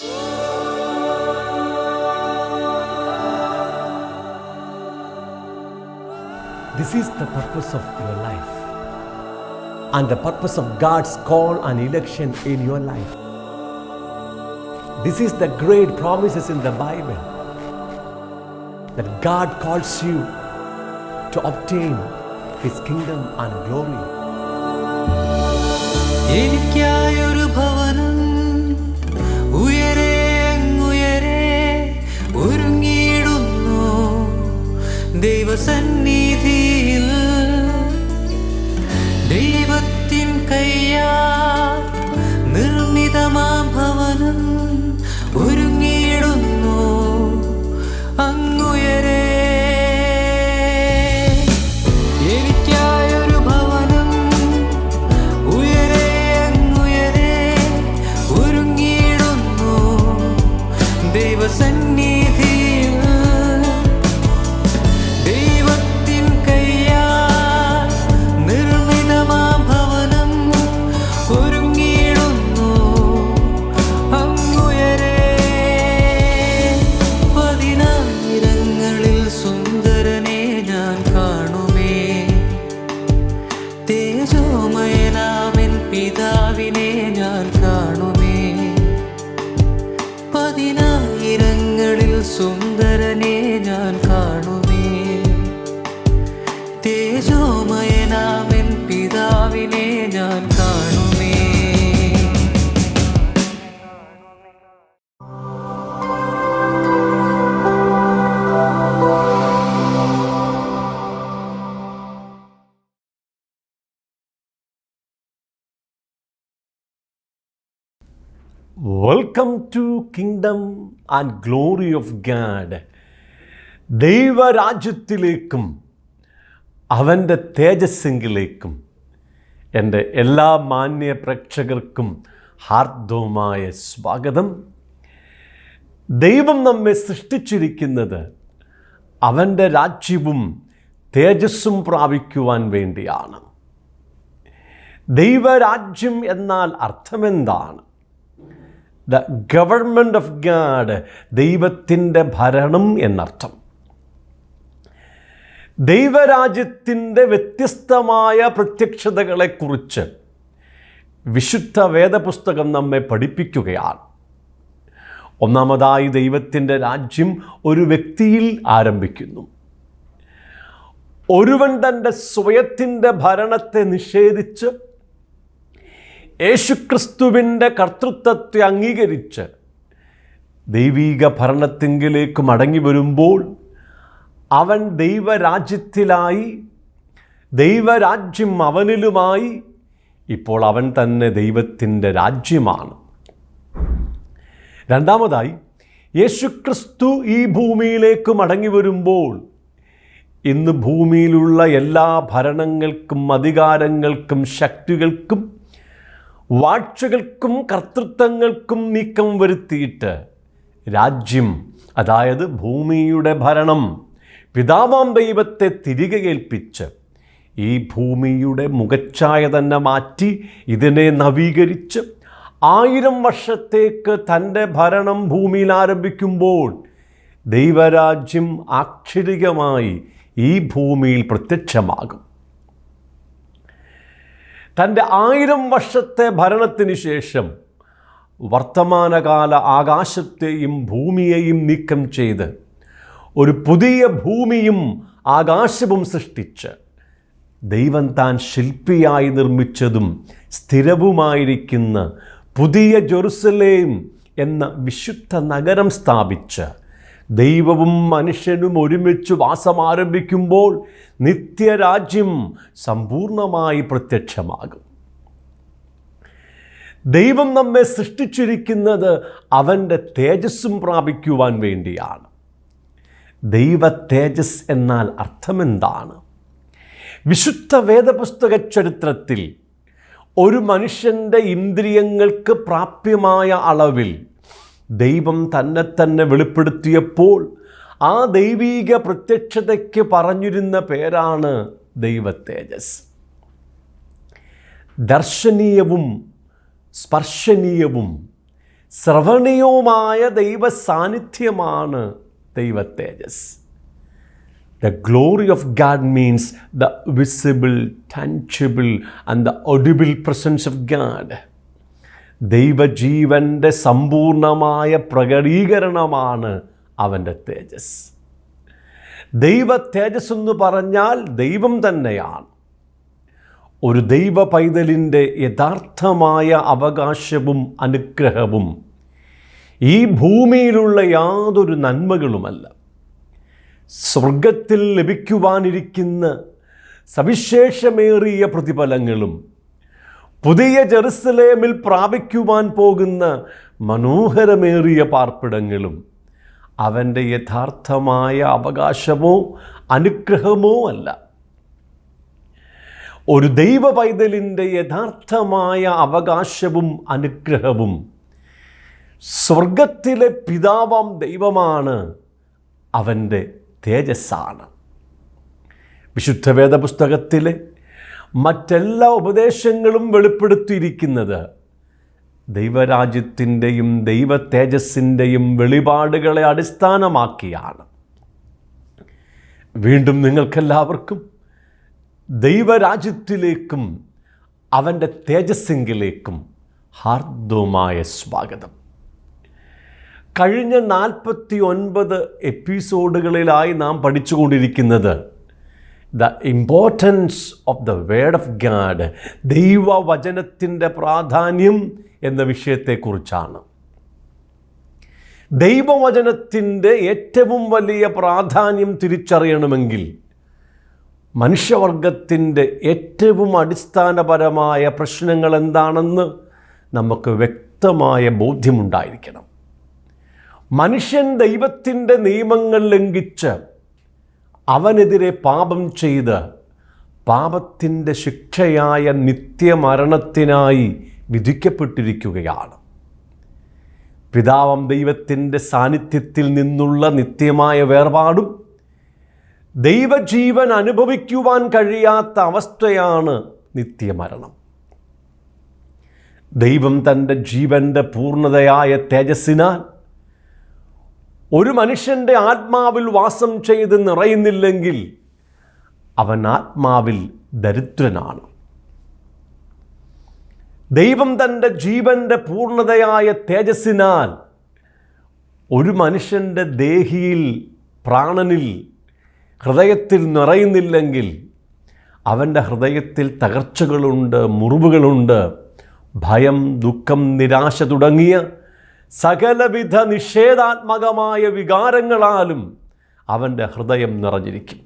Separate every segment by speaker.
Speaker 1: This is the purpose of your life and the purpose of God's call and election in your life. This is the great promises in the Bible that God calls you to obtain His kingdom and glory.
Speaker 2: എനിക്കായൊരു ഭവനം ഉയരെ അങ്ങുയരെ ഒരുങ്ങിയിടുന്നു ദൈവസന്നിധിയിൽ. ദൈവത്തിൻ കയ്യാൽ നിർമ്മിതമാം ഭവനം ഒരുങ്ങിയിടുന്നു അങ്ങുയരെ. എനിക്കായൊരു ഭവനം ഉയരെ അങ്ങുയരെ ഒരുങ്ങിയിടുന്നു ദൈവസന്നിധിയിൽ. ദൈവത്തിൻ കയ്യാൽ നിർമ്മിതമാം ഭവനം ഒരുങ്ങിയിടുന്നു അങ്ങുയരെ. പതിനായിരങ്ങളിൽ സുന്ദരനെ ഞാൻ കാണുമേ, തേജോമയനാമൻ പിതാവിനെ ഞാൻ കാണുമേ. പതിനായിരങ്ങളിൽ സുന്ദരനെ ഞാൻ കാണുമേ, തേജോമയനാമൻ പിതാവിനെ ഞാൻ കാണുമേ.
Speaker 1: Welcome to Kingdom and Glory of God. ദൈവരാജ്യത്തിലേക്കും അവൻ്റെ തേജസ്സെങ്കിലേക്കും എൻ്റെ എല്ലാ മാന്യ പ്രേക്ഷകർക്കും ഹാർദവമായ സ്വാഗതം. ദൈവം നമ്മെ സൃഷ്ടിച്ചിരിക്കുന്നത് അവൻ്റെ രാജ്യവും തേജസ്സും പ്രാപിക്കുവാൻ വേണ്ടിയാണ്. ദൈവരാജ്യം എന്നാൽ അർത്ഥമെന്താണ്? ദ ഗവൺമെൻറ് ഓഫ് ഗാഡ്, ദൈവത്തിൻ്റെ ഭരണം എന്നർത്ഥം. ദൈവരാജ്യത്തിൻ്റെ വ്യത്യസ്തമായ പ്രത്യക്ഷതകളെക്കുറിച്ച് വിശുദ്ധ വേദപുസ്തകം നമ്മെ പഠിപ്പിക്കുകയാണ്. ഒന്നാമതായി, ദൈവത്തിൻ്റെ രാജ്യം ഒരു വ്യക്തിയിൽ ആരംഭിക്കുന്നു. ഒരുവൻ തൻ്റെ സ്വയത്തിൻ്റെ ഭരണത്തെ നിഷേധിച്ച് യേശുക്രിസ്തുവിൻ്റെ കർത്തൃത്വത്തെ അംഗീകരിച്ച് ദൈവീക ഭരണത്തിങ്കിലേക്ക് മടങ്ങി വരുമ്പോൾ അവൻ ദൈവരാജ്യത്തിലായി, ദൈവരാജ്യം അവനിലുമായി. ഇപ്പോൾ അവൻ തന്നെ ദൈവത്തിൻ്റെ രാജ്യമാണ്. രണ്ടാമതായി, യേശുക്രിസ്തു ഈ ഭൂമിയിലേക്ക് മടങ്ങി വരുമ്പോൾ ഇന്ന് ഭൂമിയിലുള്ള എല്ലാ ഭരണങ്ങൾക്കും അധികാരങ്ങൾക്കും ശക്തികൾക്കും വാഴ്ചകൾക്കും കർത്തൃത്വങ്ങൾക്കും നീക്കം വരുത്തിയിട്ട് രാജ്യം, അതായത് ഭൂമിയുടെ ഭരണം, പിതാവാം ദൈവത്തെ തിരികെ ഏൽപ്പിച്ച് ഈ ഭൂമിയുടെ മുഖച്ഛായ തന്നെ മാറ്റി ഇതിനെ നവീകരിച്ച് 1000 വർഷത്തേക്ക് തൻ്റെ ഭരണം ഭൂമിയിൽ ആരംഭിക്കുമ്പോൾ ദൈവരാജ്യം ആക്ഷരികമായി ഈ ഭൂമിയിൽ പ്രത്യക്ഷമാകും. തൻ്റെ 1000 വർഷത്തെ ഭരണത്തിന് ശേഷം വർത്തമാനകാല ആകാശത്തെയും ഭൂമിയെയും നീക്കം ചെയ്ത് ഒരു പുതിയ ഭൂമിയും ആകാശവും സൃഷ്ടിച്ച് ദൈവം താൻ ശില്പിയായി നിർമ്മിച്ചതും സ്ഥിരവുമായിരിക്കുന്ന പുതിയ ജെറുസലേം എന്ന വിശുദ്ധ നഗരം സ്ഥാപിച്ച് ദൈവവും മനുഷ്യനും ഒരുമിച്ച് വാസം ആരംഭിക്കുമ്പോൾ നിത്യരാജ്യം സമ്പൂർണമായി പ്രത്യക്ഷമാകും. ദൈവം നമ്മെ സൃഷ്ടിച്ചിരിക്കുന്നത് അവൻ്റെ തേജസ്സും പ്രാപിക്കുവാൻ വേണ്ടിയാണ്. ദൈവ തേജസ് എന്നാൽ അർത്ഥമെന്താണ്? വിശുദ്ധ വേദപുസ്തക ചരിത്രത്തിൽ ഒരു മനുഷ്യൻ്റെ ഇന്ദ്രിയങ്ങൾക്ക് പ്രാപ്യമായ അളവിൽ ദൈവം തന്നെ വെളിപ്പെടുത്തിയപ്പോൾ ആ ദൈവീക പ്രത്യക്ഷതയ്ക്ക് പറഞ്ഞിരുന്ന പേരാണ് ദൈവ തേജസ്. ദർശനീയവും സ്പർശനീയവും ശ്രവണീയവുമായ ദൈവ സാന്നിധ്യമാണ് ദൈവ തേജസ്. The glory of God means the visible, tangible and the audible presence of God. ദൈവജീവൻ്റെ സമ്പൂർണമായ പ്രകടീകരണമാണ് അവൻ്റെ തേജസ്. ദൈവ തേജസ് എന്ന് പറഞ്ഞാൽ ദൈവം തന്നെയാണ്. ഒരു ദൈവ പൈതലിൻ്റെ യഥാർത്ഥമായ അവകാശവും അനുഗ്രഹവും ഈ ഭൂമിയിലുള്ള യാതൊരു നന്മകളുമല്ല, സ്വർഗത്തിൽ ലഭിക്കുവാനിരിക്കുന്ന സവിശേഷമേറിയ പ്രതിഫലങ്ങളും പുതിയ ജെറുസലേമിൽ പ്രാപിക്കുവാൻ പോകുന്ന മനോഹരമേറിയ പാർപ്പിടങ്ങളും അവൻ്റെ യഥാർത്ഥമായ അവകാശമോ അനുഗ്രഹമോ അല്ല. ഒരു ദൈവ പൈതലിൻ്റെ യഥാർത്ഥമായ അവകാശവും അനുഗ്രഹവും സ്വർഗത്തിലെ പിതാവാം ദൈവമാണ്, അവൻ്റെ തേജസ്സാണ്. വിശുദ്ധ വേദപുസ്തകത്തിലെ മറ്റെല്ലാ ഉപദേശങ്ങളും വെളിപ്പെടുത്തിയിരിക്കുന്നത് ദൈവരാജ്യത്തിൻ്റെയും ദൈവ തേജസ്സിൻ്റെയും വെളിപാടുകളെ അടിസ്ഥാനമാക്കിയാണ്. വീണ്ടും നിങ്ങൾക്കെല്ലാവർക്കും ദൈവരാജ്യത്തിലേക്കും അവൻ്റെ തേജസ്സിങ്കിലേക്കും ഹാർദവമായ സ്വാഗതം. കഴിഞ്ഞ 49 എപ്പിസോഡുകളിലായി നാം പഠിച്ചുകൊണ്ടിരിക്കുന്നത് the importance of the word of God, ദൈവവചനത്തിൻ്റെ പ്രാധാന്യം എന്ന വിഷയത്തെക്കുറിച്ചാണ്. ദൈവവചനത്തിൻ്റെ ഏറ്റവും വലിയ പ്രാധാന്യം തിരിച്ചറിയണമെങ്കിൽ മനുഷ്യവർഗത്തിൻ്റെ ഏറ്റവും അടിസ്ഥാനപരമായ പ്രശ്നങ്ങൾ എന്താണെന്ന് നമുക്ക് വ്യക്തമായ ബോധ്യമുണ്ടായിരിക്കണം. മനുഷ്യൻ ദൈവത്തിൻ്റെ നിയമങ്ങൾ ലംഘിച്ച് അവനെതിരെ പാപം ചെയ്ത് പാപത്തിൻ്റെ ശിക്ഷയായ നിത്യമരണത്തിനായി വിധിക്കപ്പെട്ടിരിക്കുകയാണ്. പിതാവാം ദൈവത്തിൻ്റെ സാന്നിധ്യത്തിൽ നിന്നുള്ള നിത്യമായ വേർപാടും ദൈവജീവൻ അനുഭവിക്കുവാൻ കഴിയാത്ത അവസ്ഥയാണ് നിത്യമരണം. ദൈവം തൻ്റെ ജീവൻ്റെ പൂർണ്ണതയായ തേജസ്സിനാൽ ഒരു മനുഷ്യൻ്റെ ആത്മാവിൽ വാസം ചെയ്ത് നിറയുന്നില്ലെങ്കിൽ അവൻ ആത്മാവിൽ ദരിദ്രനാണ്. ദൈവം തൻ്റെ ജീവൻ്റെ പൂർണ്ണതയായ തേജസ്സിനാൽ ഒരു മനുഷ്യൻ്റെ ദേഹിയിൽ, പ്രാണനിൽ, ഹൃദയത്തിൽ നിറയുന്നില്ലെങ്കിൽ അവൻ്റെ ഹൃദയത്തിൽ തകർച്ചകളുണ്ട്, മുറിവുകളുണ്ട്, ഭയം, ദുഃഖം, നിരാശ തുടങ്ങിയ സകലവിധ നിഷേധാത്മകമായ വികാരങ്ങളാലും അവൻ്റെ ഹൃദയം നിറഞ്ഞിരിക്കും.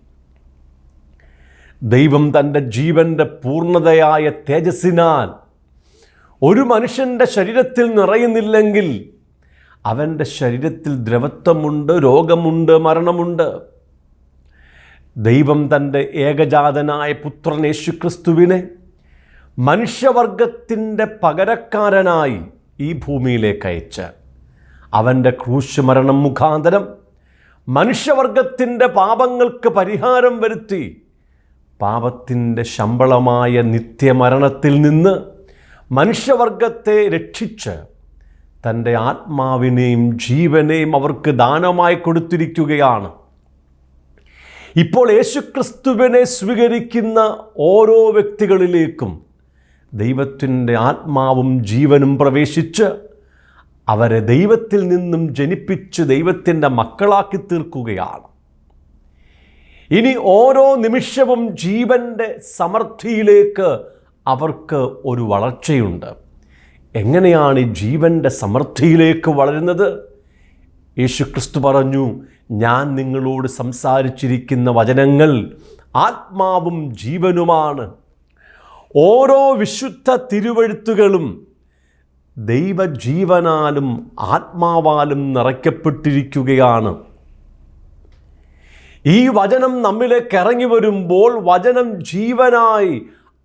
Speaker 1: ദൈവം തൻ്റെ ജീവൻ്റെ പൂർണ്ണതയായ തേജസ്സിനാൽ ഒരു മനുഷ്യൻ്റെ ശരീരത്തിൽ നിറയുന്നില്ലെങ്കിൽ അവൻ്റെ ശരീരത്തിൽ ദ്രവത്വമുണ്ട്, രോഗമുണ്ട്, മരണമുണ്ട്. ദൈവം തൻ്റെ ഏകജാതനായ പുത്രൻ യേശുക്രിസ്തുവിനെ മനുഷ്യവർഗത്തിൻ്റെ പകരക്കാരനായി ഈ ഭൂമിയിലേക്ക് അയച്ച് അവൻ്റെ ക്രൂശ് മരണം മുഖാന്തരം മനുഷ്യവർഗത്തിൻ്റെ പാപങ്ങൾക്ക് പരിഹാരം വരുത്തി പാപത്തിൻ്റെ ശമ്പളമായ നിത്യമരണത്തിൽ നിന്ന് മനുഷ്യവർഗത്തെ രക്ഷിച്ച് തൻ്റെ ആത്മാവിനെയും ജീവനെയും അവർക്ക് ദാനമായി കൊടുത്തിരിക്കുകയാണ്. ഇപ്പോൾ യേശുക്രിസ്തുവിനെ സ്വീകരിക്കുന്ന ഓരോ വ്യക്തികളിലേക്കും ദൈവത്തിൻ്റെ ആത്മാവും ജീവനും പ്രവേശിച്ച് അവരെ ദൈവത്തിൽ നിന്നും ജനിപ്പിച്ച് ദൈവത്തിൻ്റെ മക്കളാക്കി തീർക്കുകയാണ്. ഇനി ഓരോ നിമിഷവും ജീവൻ്റെ സമൃദ്ധിയിലേക്ക് അവർക്ക് ഒരു വളർച്ചയുണ്ട്. എങ്ങനെയാണ് ഈ ജീവൻ്റെ സമൃദ്ധിയിലേക്ക് വളരുന്നത്? യേശുക്രിസ്തു പറഞ്ഞു, ഞാൻ നിങ്ങളോട് സംസാരിച്ചിരിക്കുന്ന വചനങ്ങൾ ആത്മാവും ജീവനുമാണ്. ഓരോ വിശുദ്ധ തിരുവെഴുത്തുകളും ദൈവജീവനാലും ആത്മാവാലും നിറയ്ക്കപ്പെട്ടിരിക്കുകയാണ്. ഈ വചനം നമ്മിലേക്ക് ഇറങ്ങി വരുമ്പോൾ വചനം ജീവനായി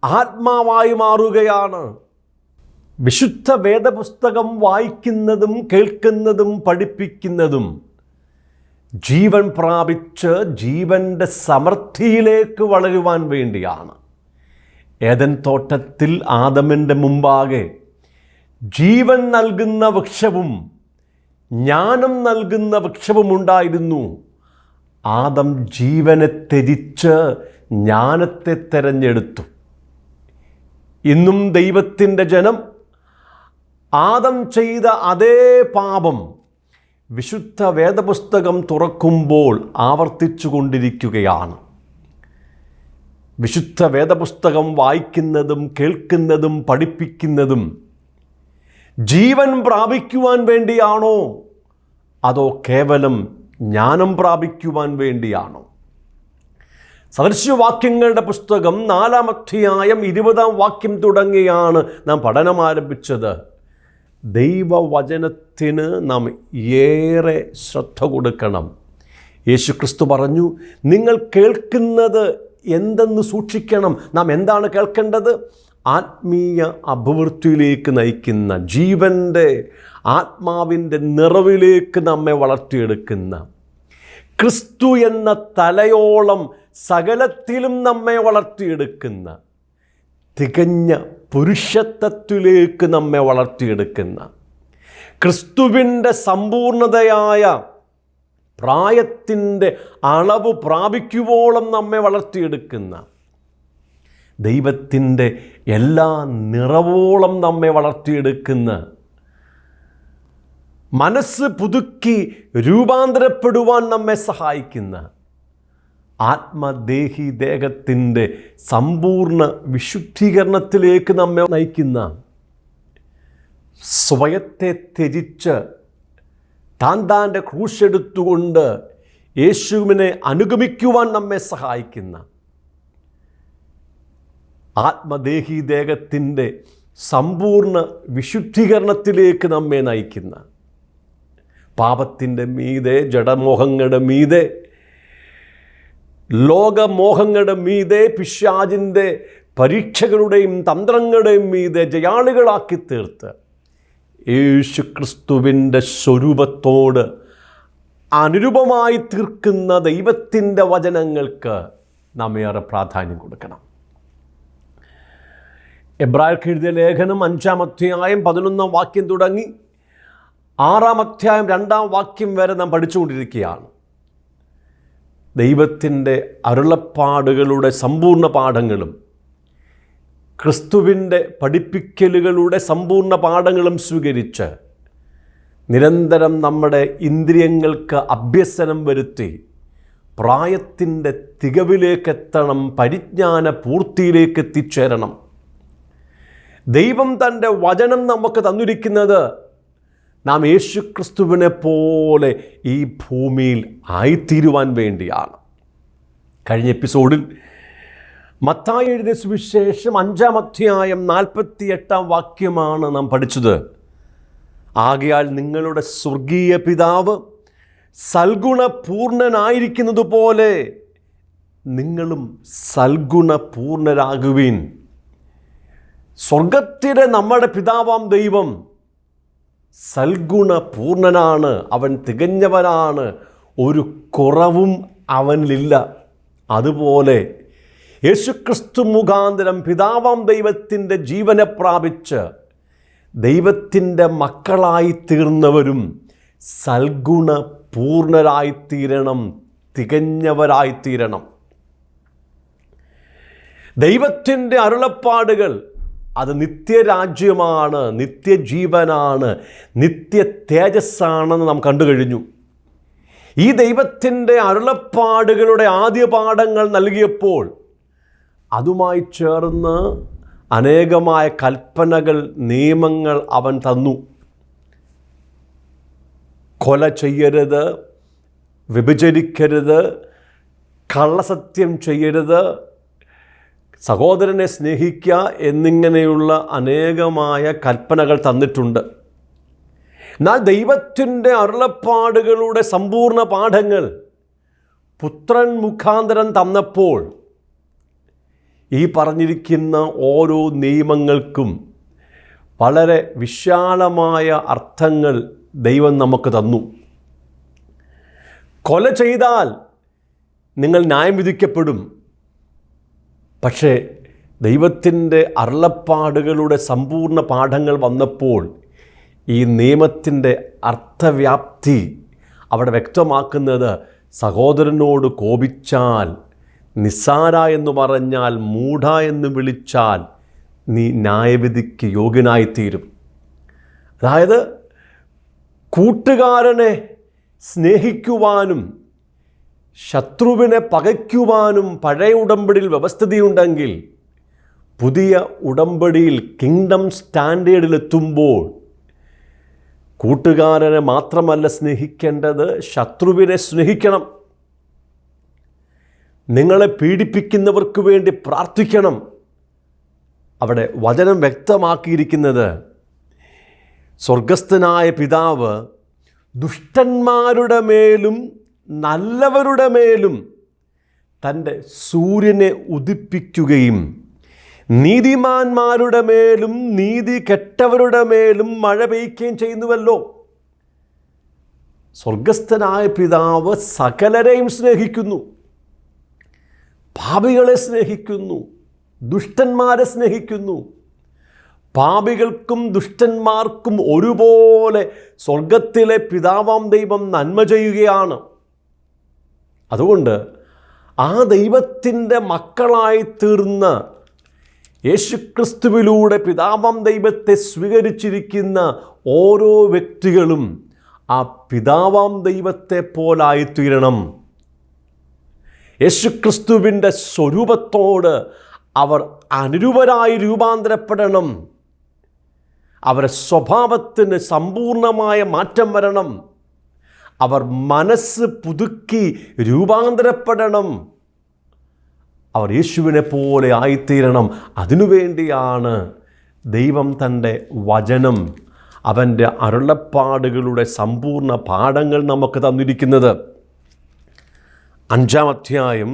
Speaker 1: ആത്മാവായി മാറുകയാണ്. വിശുദ്ധ വേദപുസ്തകം വായിക്കുന്നതും കേൾക്കുന്നതും പഠിപ്പിക്കുന്നതും ജീവൻ പ്രാപിച്ച് ജീവൻ്റെ സമൃദ്ധിയിലേക്ക് വളരുവാൻ വേണ്ടിയാണ്. ഏദൻ തോട്ടത്തിൽ ആദമിൻ്റെ മുമ്പാകെ ജീവൻ നൽകുന്ന വൃക്ഷവും ജ്ഞാനം നൽകുന്ന വൃക്ഷവുമുണ്ടായിരുന്നു. ആദം ജീവനെ ത്യജിച്ച് ജ്ഞാനത്തെ തെരഞ്ഞെടുത്തു. ഇന്നും ദൈവത്തിൻ്റെ ജനം ആദം ചെയ്ത അതേ പാപം വിശുദ്ധ വേദപുസ്തകം തുറക്കുമ്പോൾ ആവർത്തിച്ചു കൊണ്ടിരിക്കുകയാണ്. വിശുദ്ധ വേദപുസ്തകം വായിക്കുന്നതും കേൾക്കുന്നതും പഠിപ്പിക്കുന്നതും ജീവൻ പ്രാപിക്കുവാൻ വേണ്ടിയാണോ അതോ കേവലം ജ്ഞാനം പ്രാപിക്കുവാൻ വേണ്ടിയാണോ? സദൃശവാക്യങ്ങളുടെ പുസ്തകം 4-ാം അധ്യായം 20-ാം വാക്യം തുടങ്ങിയാണ് നാം പഠനം ആരംഭിച്ചത്. ദൈവവചനത്തിന് നാം ഏറെ ശ്രദ്ധ കൊടുക്കണം. യേശുക്രിസ്തു പറഞ്ഞു, നിങ്ങൾ കേൾക്കുന്നത് എന്തെന്ന് സൂക്ഷിക്കണം. നാം എന്താണ് കേൾക്കേണ്ടത്? ആത്മീയ അഭിവൃദ്ധിയിലേക്ക് നയിക്കുന്ന, ജീവൻ്റെ ആത്മാവിൻ്റെ നിറവിലേക്ക് നമ്മെ വളർത്തിയെടുക്കുന്ന, ക്രിസ്തു എന്ന തലയോളം സകലത്തിലും നമ്മെ വളർത്തിയെടുക്കുന്ന, തികഞ്ഞ പുരുഷത്വത്തിലേക്ക് നമ്മെ വളർത്തിയെടുക്കുന്ന, ക്രിസ്തുവിൻ്റെ സമ്പൂർണതയായ പ്രായത്തിൻ്റെ അളവ് പ്രാപിക്കുവോളം നമ്മെ വളർത്തിയെടുക്കുന്ന, ദൈവത്തിൻ്റെ എല്ലാ നിറവോളം നമ്മെ വളർത്തിയെടുക്കുന്ന, മനസ്സ് പുതുക്കി രൂപാന്തരപ്പെടുവാൻ നമ്മെ സഹായിക്കുന്ന, ആത്മദേഹി ദേഹത്തിൻ്റെ സമ്പൂർണ്ണ വിശുദ്ധീകരണത്തിലേക്ക് നമ്മെ നയിക്കുന്ന, സ്വയത്തെ ത്യജിച്ച് താൻ്റെ ക്രൂശെടുത്തുകൊണ്ട് യേശുവിനെ അനുഗമിക്കുവാൻ നമ്മെ സഹായിക്കുന്ന, ആത്മദേഹി ദേഹത്തിൻ്റെ സമ്പൂർണ്ണ വിശുദ്ധീകരണത്തിലേക്ക് നമ്മെ നയിക്കുന്ന, പാപത്തിൻ്റെ മീതെ, ജഡമോഹങ്ങളുടെ മീതെ, ലോകമോഹങ്ങളുടെ മീതെ, പിശാചിൻ്റെ പരീക്ഷകളുടെയും തന്ത്രങ്ങളുടെയും മീതെ ജയാളികളാക്കി തീർത്ത് യേശുക്രിസ്തുവിൻ്റെ സ്വരൂപത്തോട് അനുരൂപമായി തീർക്കുന്ന ദൈവത്തിൻ്റെ വചനങ്ങൾക്ക് നാം ഏറെ പ്രാധാന്യം കൊടുക്കണം. എബ്രായർക്ക് എഴുതിയ ലേഖനം 5-ാം അധ്യായം 11-ാം വാക്യം തുടങ്ങി 6-ാം അധ്യായം 2-ാം വാക്യം വരെ നാം പഠിച്ചുകൊണ്ടിരിക്കുകയാണ്. ദൈവത്തിൻ്റെ അരുളപ്പാടുകളുടെ സമ്പൂർണ്ണ പാഠങ്ങളും ക്രിസ്തുവിൻ്റെ പഠിപ്പിക്കലുകളുടെ സമ്പൂർണ്ണ പാഠങ്ങളും സ്വീകരിച്ച് നിരന്തരം നമ്മുടെ ഇന്ദ്രിയങ്ങൾക്ക് അഭ്യസനം വരുത്തി പ്രായത്തിൻ്റെ തികവിലേക്കെത്തണം, പരിജ്ഞാന പൂർത്തിയിലേക്ക് എത്തിച്ചേരണം. ദൈവം തൻ്റെ വചനം നമുക്ക് തന്നിരിക്കുന്നത് നാം യേശുക്രിസ്തുവിനെ പോലെ ഈ ഭൂമിയിൽ ആയിത്തീരുവാൻ വേണ്ടിയാണ്. കഴിഞ്ഞ എപ്പിസോഡിൽ മത്തായി എഴുതിയ സുവിശേഷം 5-ാം അധ്യായം 48-ാം വാക്യമാണ് നാം പഠിച്ചത്. ആകയാൽ നിങ്ങളുടെ സ്വർഗീയ പിതാവ് സൽഗുണപൂർണനായിരിക്കുന്നത് പോലെ നിങ്ങളും സൽഗുണപൂർണരാകുവിൻ. സ്വർഗത്തിലെ നമ്മുടെ പിതാവാം ദൈവം സൽഗുണപൂർണനാണ്, അവൻ തികഞ്ഞവനാണ്, ഒരു കുറവും അവനിലില്ല. അതുപോലെ യേശുക്രിസ്തു മുഖാന്തരം പിതാവാം ദൈവത്തിൻ്റെ ജീവനെ പ്രാപിച്ച് ദൈവത്തിൻ്റെ മക്കളായി തീർന്നവരും സൽഗുണപൂർണരായിത്തീരണം, തികഞ്ഞവരായിത്തീരണം. ദൈവത്തിൻ്റെ അരുളപ്പാടുകൾ അത് നിത്യരാജ്യമാണ്, നിത്യജീവനാണ്, നിത്യ തേജസ്സാണെന്ന് നാം കണ്ടു കഴിഞ്ഞു. ഈ ദൈവത്തിൻ്റെ അരുളപ്പാടുകളുടെ ആദ്യ പാഠങ്ങൾ നൽകിയപ്പോൾ അതുമായി ചേർന്ന് അനേകമായ കൽപ്പനകൾ, നിയമങ്ങൾ അവൻ തന്നു. കൊല ചെയ്യരുത്, വ്യഭിചരിക്കരുത്, കള്ളസത്യം ചെയ്യരുത്, സഹോദരനെ സ്നേഹിക്കുക എന്നിങ്ങനെയുള്ള അനേകമായ കൽപ്പനകൾ തന്നിട്ടുണ്ട്. എന്നാൽ ദൈവത്തിൻ്റെ അരുളപ്പാടുകളുടെ സമ്പൂർണ്ണ പാഠങ്ങൾ പുത്രൻ മുഖാന്തരം തന്നപ്പോൾ ഈ പറഞ്ഞിരിക്കുന്ന ഓരോ നിയമങ്ങൾക്കും വളരെ വിശാലമായ അർത്ഥങ്ങൾ ദൈവം നമുക്ക് തന്നു. കൊല ചെയ്താൽ നിങ്ങൾ ന്യായം വിധിക്കപ്പെടും, പക്ഷേ ദൈവത്തിൻ്റെ അരുളപ്പാടുകളുടെ സമ്പൂർണ്ണ പാഠങ്ങൾ വന്നപ്പോൾ ഈ നിയമത്തിൻ്റെ അർത്ഥവ്യാപ്തി അവിടെ വ്യക്തമാക്കുന്നത് സഹോദരനോട് കോപിച്ചാൽ, നിസ്സാര എന്ന് പറഞ്ഞാൽ, മൂഢ എന്ന് വിളിച്ചാൽ നീ ന്യായവിധിക്ക് യോഗ്യനായിത്തീരും. അതായത് കൂട്ടുകാരനെ സ്നേഹിക്കുവാനും ശത്രുവിനെ പകയ്ക്കുവാനും പഴയ ഉടമ്പടിയിൽ വ്യവസ്ഥിതിയുണ്ടെങ്കിൽ പുതിയ ഉടമ്പടിയിൽ കിങ്ഡം സ്റ്റാൻഡേർഡിലെത്തുമ്പോൾ കൂട്ടുകാരനെ മാത്രമല്ല സ്നേഹിക്കേണ്ടത്, ശത്രുവിനെ സ്നേഹിക്കണം. നിങ്ങളെ പീഡിപ്പിക്കുന്നവർക്ക് വേണ്ടി പ്രാർത്ഥിക്കണം. അവിടെ വചനം വ്യക്തമാക്കിയിരിക്കുന്നത് സ്വർഗസ്ഥനായ പിതാവ് ദുഷ്ടന്മാരുടെ മേലും നല്ലവരുടെ മേലും തൻ്റെ സൂര്യനെ ഉദിപ്പിക്കുകയും നീതിമാന്മാരുടെ മേലും നീതി കെട്ടവരുടെ മേലും മഴ പെയ്യുകയും ചെയ്യുന്നുവല്ലോ. സ്വർഗസ്ഥനായ പിതാവ് സകലരെയും സ്നേഹിക്കുന്നു, പാപികളെ സ്നേഹിക്കുന്നു, ദുഷ്ടന്മാരെ സ്നേഹിക്കുന്നു. പാപികൾക്കും ദുഷ്ടന്മാർക്കും ഒരുപോലെ സ്വർഗത്തിലെ പിതാവാം ദൈവം നന്മ ചെയ്യുകയാണ്. അതുകൊണ്ട് ആ ദൈവത്തിൻ്റെ മക്കളായി തീർന്ന യേശുക്രിസ്തുവിലൂടെ പിതാവാം ദൈവത്തെ സ്വീകരിച്ചിരിക്കുന്ന ഓരോ വ്യക്തികളും ആ പിതാവാം ദൈവത്തെ പോലായിത്തീരണം. യേശുക്രിസ്തുവിൻ്റെ സ്വരൂപത്തോട് അവർ അനുരൂപരായി രൂപാന്തരപ്പെടണം. അവരുടെ സ്വഭാവത്തിന് സമ്പൂർണമായ മാറ്റം വരണം. അവർ മനസ്സ് പുതുക്കി രൂപാന്തരപ്പെടണം. അവർ യേശുവിനെ പോലെ ആയിത്തീരണം. അതിനുവേണ്ടിയാണ് ദൈവം തൻ്റെ വചനം, അവൻ്റെ അരുളപ്പാടുകളുടെ സമ്പൂർണ്ണ പാഠങ്ങൾ നമുക്ക് തന്നിരിക്കുന്നത്. 5-ാം അധ്യായം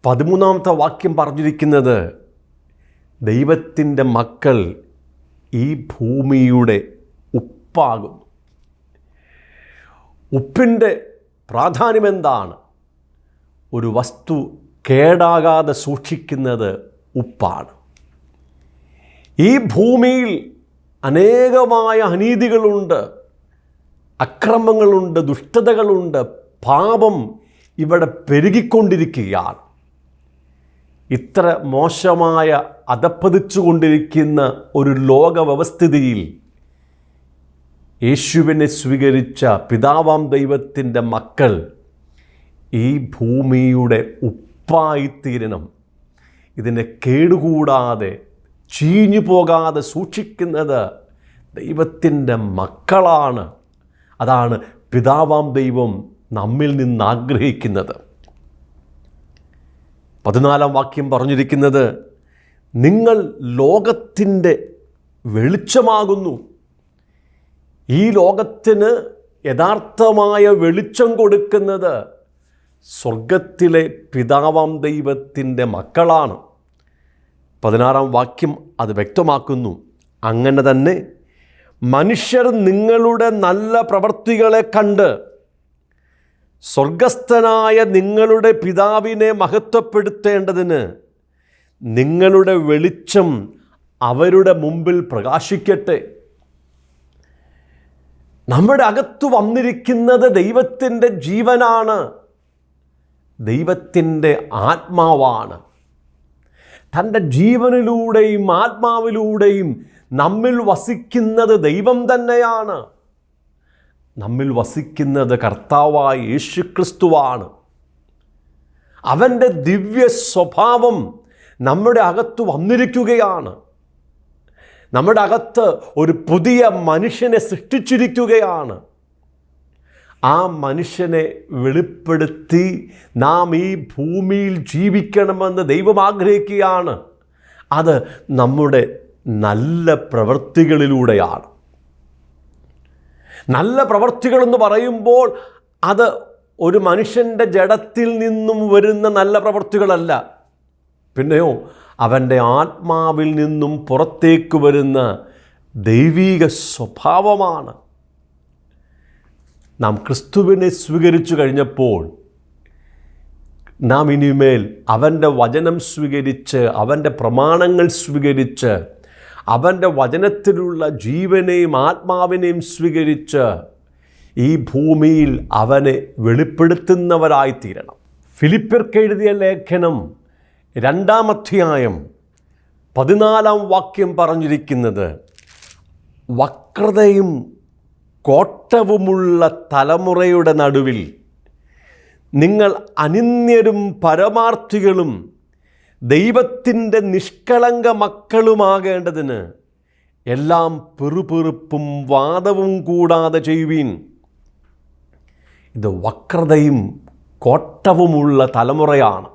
Speaker 1: 13-ാമത്തെ വാക്യം പറഞ്ഞിരിക്കുന്നത്, ദൈവത്തിൻ്റെ മക്കൾ ഈ ഭൂമിയുടെ ഉപ്പാകുന്നു. ഉപ്പിൻ്റെ പ്രാധാന്യം എന്താണ്? ഒരു വസ്തു കേടാകാതെ സൂക്ഷിക്കുന്നത് ഉപ്പാണ്. ഈ ഭൂമിയിൽ അനേകമായ അനീതികളുണ്ട്, അക്രമങ്ങളുണ്ട്, ദുഷ്ടതകളുണ്ട്, പാപം ഇവിടെ പെരുകിക്കൊണ്ടിരിക്കുകയാണ്. ഇത്ര മോശമായ അധപ്പതിച്ചുകൊണ്ടിരിക്കുന്ന ഒരു ലോക വ്യവസ്ഥിതിയിൽ യേശുവിനെ സ്വീകരിച്ച പിതാവാം ദൈവത്തിൻ്റെ മക്കൾ ഈ ഭൂമിയുടെ ഉപ്പായിത്തീരണം. ഇതിനെ കേടുകൂടാതെ ചീഞ്ഞു പോകാതെ സൂക്ഷിക്കുന്നത് ദൈവത്തിൻ്റെ മക്കളാണ്. അതാണ് പിതാവാം ദൈവം നമ്മിൽ നിന്ന് ആഗ്രഹിക്കുന്നത്. 14-ാം വാക്യം പറഞ്ഞിരിക്കുന്നത്, നിങ്ങൾ ലോകത്തിൻ്റെ വെളിച്ചമാകുന്നു. ഈ ലോകത്തിന് യഥാർത്ഥമായ വെളിച്ചം കൊടുക്കുന്നത് സ്വർഗത്തിലെ പിതാവാം ദൈവത്തിൻ്റെ മക്കളാണ്. 16-ാം വാക്യം അത് വ്യക്തമാക്കുന്നു. അങ്ങനെ തന്നെ മനുഷ്യർ നിങ്ങളുടെ നല്ല പ്രവൃത്തികളെ കണ്ട് സ്വർഗസ്ഥനായ നിങ്ങളുടെ പിതാവിനെ മഹത്വപ്പെടുത്തേണ്ടതിന് നിങ്ങളുടെ വെളിച്ചം അവരുടെ മുമ്പിൽ പ്രകാശിക്കട്ടെ. നമ്മുടെ അകത്തു വന്നിരിക്കുന്നത് ദൈവത്തിൻ്റെ ജീവനാണ്, ദൈവത്തിൻ്റെ ആത്മാവാണ്. തൻ്റെ ജീവനിലൂടെയും ആത്മാവിലൂടെയും നമ്മിൽ വസിക്കുന്നത് ദൈവം തന്നെയാണ്. നമ്മിൽ വസിക്കുന്നത് കർത്താവായ യേശുക്രിസ്തുവാണ്. അവൻ്റെ ദിവ്യ സ്വഭാവം നമ്മുടെ അകത്ത് വന്നിരിക്കുകയാണ്. നമ്മുടെ അകത്ത് ഒരു പുതിയ മനുഷ്യനെ സൃഷ്ടിച്ചിരിക്കുകയാണ്. ആ മനുഷ്യനെ വെളിപ്പെടുത്തി നാം ഈ ഭൂമിയിൽ ജീവിക്കണമെന്ന് ദൈവം ആഗ്രഹിക്കുകയാണ്. അത് നമ്മുടെ നല്ല പ്രവൃത്തികളിലൂടെയാണ്. നല്ല പ്രവൃത്തികളെന്ന് പറയുമ്പോൾ അത് ഒരു മനുഷ്യൻ്റെ ജഡത്തിൽ നിന്നും വരുന്ന നല്ല പ്രവൃത്തികളല്ല, പിന്നെയോ അവൻ്റെ ആത്മാവിൽ നിന്നും പുറത്തേക്ക് വരുന്ന ദൈവീക സ്വഭാവമാണ്. നാം ക്രിസ്തുവിനെ സ്വീകരിച്ചു കഴിഞ്ഞപ്പോൾ നാം ഇനിമേൽ അവൻ്റെ വചനം സ്വീകരിച്ച്, അവൻ്റെ പ്രമാണങ്ങൾ സ്വീകരിച്ച്, അവൻ്റെ വചനത്തിലുള്ള ജീവനെയും ആത്മാവിനെയും സ്വീകരിച്ച് ഈ ഭൂമിയിൽ അവനെ വെളിപ്പെടുത്തുന്നവരായിത്തീരണം. ഫിലിപ്പ്യർക്ക് എഴുതിയ ലേഖനം 2-ാം അധ്യായം 14-ാം വാക്യം പറഞ്ഞിരിക്കുന്നത്, വക്രതയും കോട്ടവുമുള്ള തലമുറയുടെ നടുവിൽ നിങ്ങൾ അനിന്യരും പരമാർത്ഥികളും ദൈവത്തിൻ്റെ നിഷ്കളങ്ക മക്കളുമാകേണ്ടതിന് എല്ലാം പെറുപെറുപ്പും വാദവും കൂടാതെ ചെയ്യുവീൻ. ഇത് വക്രതയും കോട്ടവുമുള്ള തലമുറയാണ്.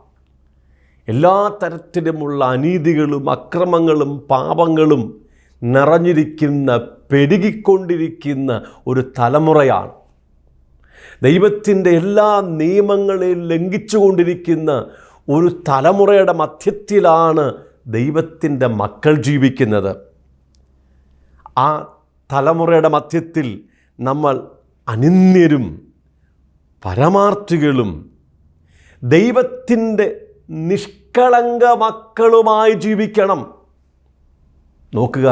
Speaker 1: എല്ലാ തരത്തിലുമുള്ള അനീതികളും അക്രമങ്ങളും പാപങ്ങളും നിറഞ്ഞിരിക്കുന്ന, പെരുകിക്കൊണ്ടിരിക്കുന്ന ഒരു തലമുറയാണ്. ദൈവത്തിൻ്റെ എല്ലാ നിയമങ്ങളെയും ലംഘിച്ചുകൊണ്ടിരിക്കുന്ന ഒരു തലമുറയുടെ മധ്യത്തിലാണ് ദൈവത്തിൻ്റെ മക്കൾ ജീവിക്കുന്നത്. ആ തലമുറയുടെ മധ്യത്തിൽ നമ്മൾ അനിന്യരും പരമാർത്ഥികളും ദൈവത്തിൻ്റെ നിഷ്കളങ്ക മക്കളുമായി ജീവിക്കണം. നോക്കുക,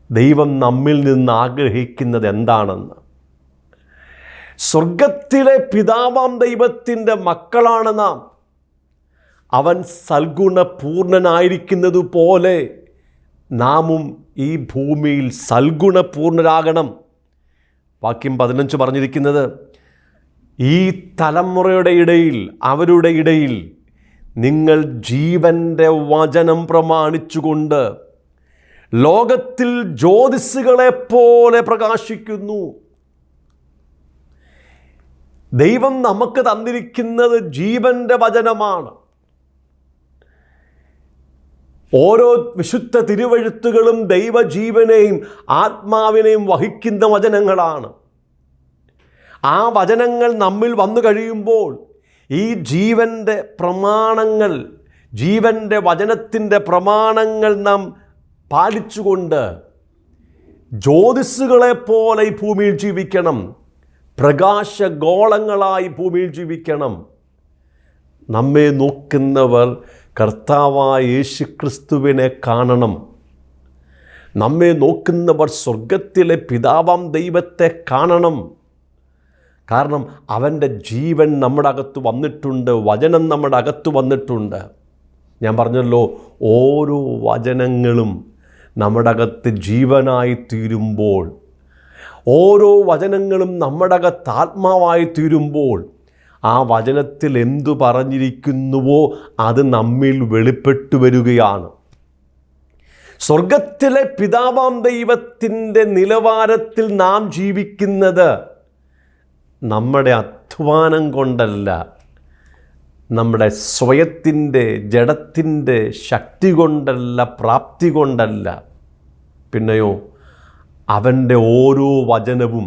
Speaker 1: ദൈവം നമ്മിൽ നിന്ന് ആഗ്രഹിക്കുന്നത് എന്താണെന്ന്. സ്വർഗത്തിലെ പിതാവാം ദൈവത്തിൻ്റെ മക്കളാണ് നാം. അവൻ സൽഗുണപൂർണനായിരിക്കുന്നത് പോലെ നാമും ഈ ഭൂമിയിൽ സൽഗുണപൂർണരാകണം. വാക്യം 15 പറഞ്ഞിരിക്കുന്നത്, ഈ തലമുറയുടെ ഇടയിൽ, അവരുടെ ഇടയിൽ നിങ്ങൾ ജീവൻ്റെ വചനം പ്രമാണിച്ചുകൊണ്ട് ലോകത്തിൽ ജ്യോതിസ്സുകളെപ്പോലെ പ്രകാശിക്കുന്നു. ദൈവം നമുക്ക് തന്നിരിക്കുന്നത് ജീവൻ്റെ വചനമാണ്. ഓരോ വിശുദ്ധ തിരുവെഴുത്തുകളും ദൈവജീവനെയും ആത്മാവിനെയും വഹിക്കുന്ന വചനങ്ങളാണ്. ആ വചനങ്ങൾ നമ്മിൽ വന്നു കഴിയുമ്പോൾ ഈ ജീവൻ്റെ പ്രമാണങ്ങൾ, ജീവൻ്റെ വചനത്തിൻ്റെ പ്രമാണങ്ങൾ നാം പാലിച്ചുകൊണ്ട് ജ്യോതിസ്സുകളെപ്പോലെ ഈ ഭൂമിയിൽ ജീവിക്കണം. പ്രകാശഗോളങ്ങളായി ഭൂമിയിൽ ജീവിക്കണം. നമ്മെ നോക്കുന്നവർ കർത്താവായ യേശുക്രിസ്തുവിനെ കാണണം. നമ്മെ നോക്കുന്നവർ സ്വർഗത്തിലെ പിതാവാം ദൈവത്തെ കാണണം. കാരണം അവൻ്റെ ജീവൻ നമ്മുടെ അകത്ത് വന്നിട്ടുണ്ട്, വചനം നമ്മുടെ അകത്ത് വന്നിട്ടുണ്ട്. ഞാൻ പറഞ്ഞല്ലോ, ഓരോ വചനങ്ങളും നമ്മുടെ അകത്ത് ജീവനായി തീരുമ്പോൾ, ഓരോ വചനങ്ങളും നമ്മുടെ അകത്ത് ആത്മാവായി തീരുമ്പോൾ, ആ വചനത്തിൽ എന്തു പറഞ്ഞിരിക്കുന്നുവോ അത് നമ്മിൽ വെളിപ്പെട്ടു വരികയാണ്. സ്വർഗത്തിലെ പിതാവാം ദൈവത്തിൻ്റെ നിലവാരത്തിൽ നാം ജീവിക്കുന്നത് നമ്മുടെ അധ്വാനം കൊണ്ടല്ല, നമ്മുടെ സ്വയത്തിൻ്റെ ജഡത്തിൻ്റെ ശക്തി കൊണ്ടല്ല, പ്രാപ്തി കൊണ്ടല്ല. പിന്നെയോ അവൻ്റെ ഓരോ വചനവും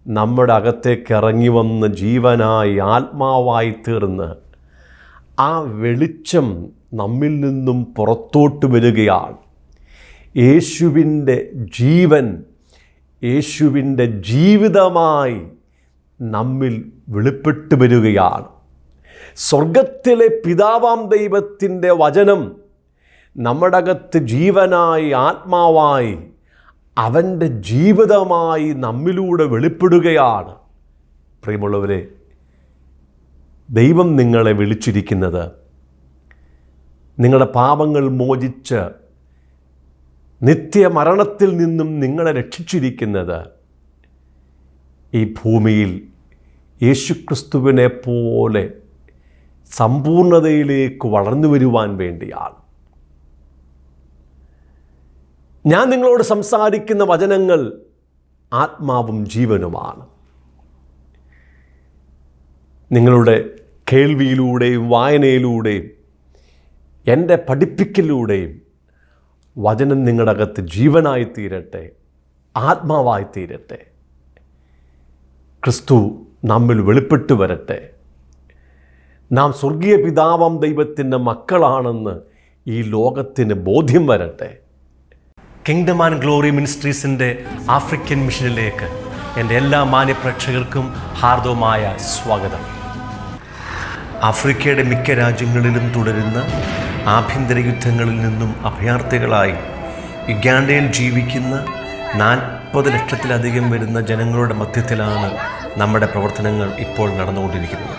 Speaker 1: നമ്മുടെ അകത്തേക്ക് ഇറങ്ങി വന്ന് ജീവനായി ആത്മാവായി തീർന്ന് ആ വെളിച്ചം നമ്മിൽ നിന്നും പുറത്തോട്ട് വരികയാണ്. യേശുവിൻ്റെ ജീവൻ, യേശുവിൻ്റെ ജീവിതമായി നമ്മിൽ വെളിപ്പെട്ടു വരികയാണ്. സ്വർഗത്തിലെ പിതാവാം ദൈവത്തിൻ്റെ വചനം നമ്മുടെ അകത്ത് ജീവനായി ആത്മാവായി അവൻ്റെ ജീവിതമായി നമ്മിലൂടെ വെളിപ്പെടുകയാണ്. പ്രിയമുള്ളവരെ, ദൈവം നിങ്ങളെ വിളിച്ചിരിക്കുന്നത്, നിങ്ങളുടെ പാപങ്ങൾ മോചിച്ച് നിത്യമരണത്തിൽ നിന്നും നിങ്ങളെ രക്ഷിച്ചിരിക്കുന്നത് ഈ ഭൂമിയിൽ യേശുക്രിസ്തുവിനെ പോലെ സമ്പൂർണതയിലേക്ക് വളർന്നു വരുവാൻ വേണ്ടിയാണ്. ഞാൻ നിങ്ങളോട് സംസാരിക്കുന്ന വചനങ്ങൾ ആത്മാവും ജീവനുമാണ്. നിങ്ങളുടെ കേൾവിയിലൂടെയും വായനയിലൂടെയും എൻ്റെ പഠിപ്പിക്കലിലൂടെയും വചനം നിങ്ങളുടെ അകത്ത് ജീവനായി തീരട്ടെ, ആത്മാവായി തീരട്ടെ. ക്രിസ്തു നമ്മിൽ വെളിപ്പെട്ടു വരട്ടെ. നാം സ്വർഗീയ പിതാവാം ദൈവത്തിൻ്റെ മക്കളാണെന്ന് ഈ ലോകത്തിന് ബോധ്യം വരട്ടെ. കിങ്ഡം ആൻഡ് ഗ്ലോറി മിനിസ്ട്രീസിൻ്റെ ആഫ്രിക്കൻ മിഷനിലേക്ക് എൻ്റെ എല്ലാ മാന്യപ്രേക്ഷകർക്കും ഹാർദവമായ സ്വാഗതം. ആഫ്രിക്കയുടെ മിക്ക രാജ്യങ്ങളിലും തുടരുന്ന ആഭ്യന്തര യുദ്ധങ്ങളിൽ നിന്നും അഭയാർത്ഥികളായി യുഗാണ്ടയിൽ ജീവിക്കുന്ന 40 ലക്ഷത്തിലധികം വരുന്ന ജനങ്ങളുടെ മധ്യത്തിലാണ് നമ്മുടെ പ്രവർത്തനങ്ങൾ ഇപ്പോൾ നടന്നുകൊണ്ടിരിക്കുന്നത്.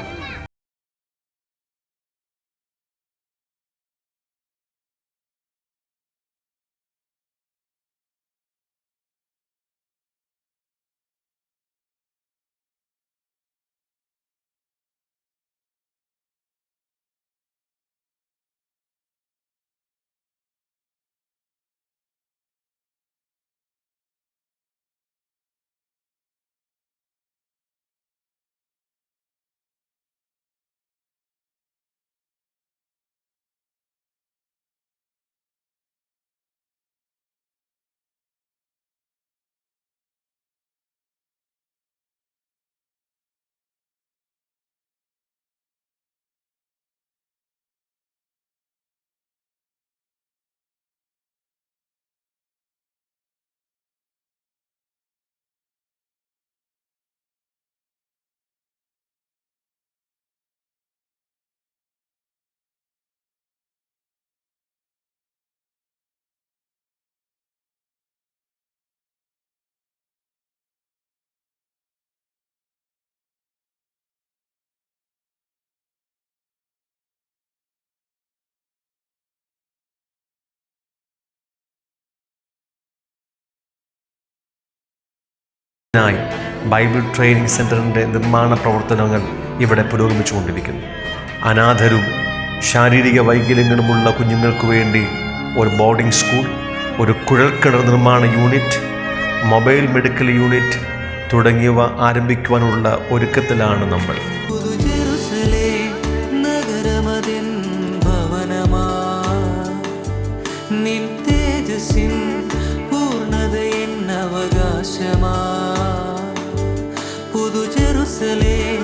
Speaker 1: ബൈബിൾ ട്രെയിനിങ് സെൻ്ററിൻ്റെ നിർമ്മാണ പ്രവർത്തനങ്ങൾ ഇവിടെ പുരോഗമിച്ചുകൊണ്ടിരിക്കുന്നു. അനാഥരും ശാരീരിക വൈകല്യങ്ങളുമുള്ള കുഞ്ഞുങ്ങൾക്ക് വേണ്ടി ഒരു ബോർഡിംഗ് സ്കൂൾ, ഒരു കുഴൽക്കിണർ നിർമ്മാണ യൂണിറ്റ്, മൊബൈൽ മെഡിക്കൽ യൂണിറ്റ് തുടങ്ങിയവ ആരംഭിക്കുവാനുള്ള ഒരുക്കത്തിലാണ് നമ്മൾ.
Speaker 2: പുതു ജെറുസലേം